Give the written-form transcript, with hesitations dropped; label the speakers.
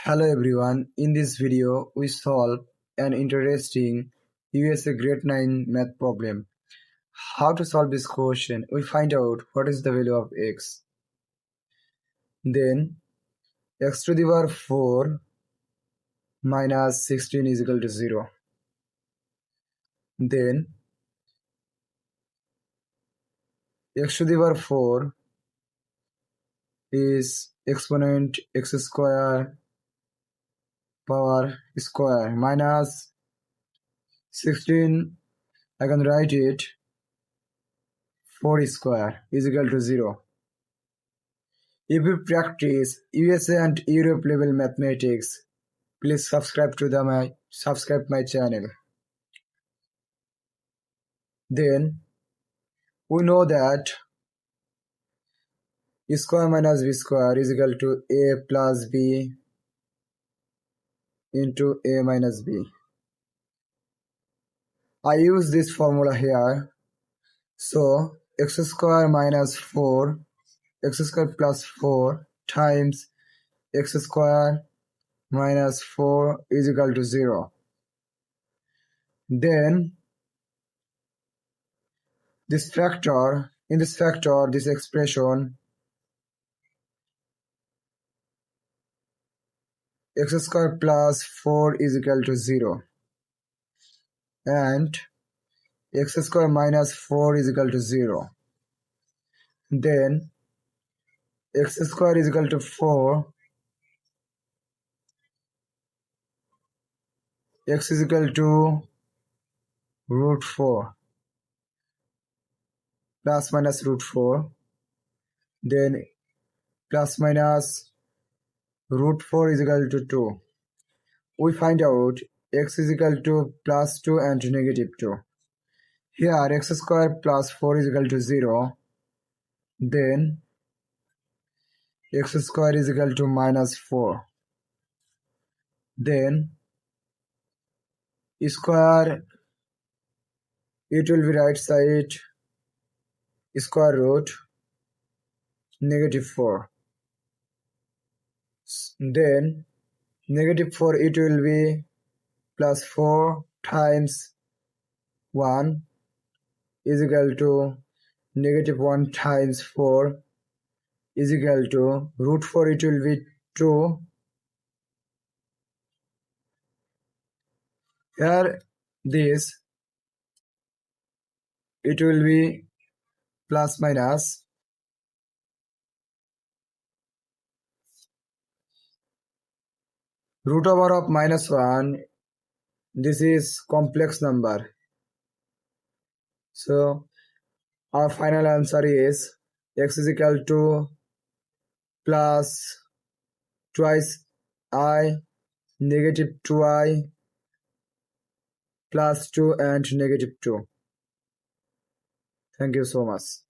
Speaker 1: Hello everyone, in this video we solve an interesting USA grade 9 math problem. How to solve this question? We find out what is the value of x. Then x to the power 4 minus 16 is equal to 0. Then x to the power 4 is exponent x square power square minus 16, I can write it 4 square is equal to 0. If you practice USA and Europe level mathematics, please subscribe my channel. Then we know that a square minus b square is equal to a plus b into a minus b. I use this formula here. So x square minus 4, x square plus 4 times x square minus 4 is equal to 0. Then this expression x square plus 4 is equal to 0 and x square minus 4 is equal to 0. Then x square is equal to 4, x is equal to root 4 plus minus root 4, then plus minus root 4 is equal to 2. We find out x is equal to plus 2 and negative 2. Here x square plus 4 is equal to 0. Then x square is equal to minus 4. Then square, it will be right side square root negative 4. Then negative 4, it will be plus 4 times 1 is equal to negative 1 times 4 is equal to root 4, it will be 2. Here this, it will be plus minus root over of minus 1. This is complex number. So our final answer is x is equal to plus twice I negative 2I plus 2 and negative 2. Thank you so much.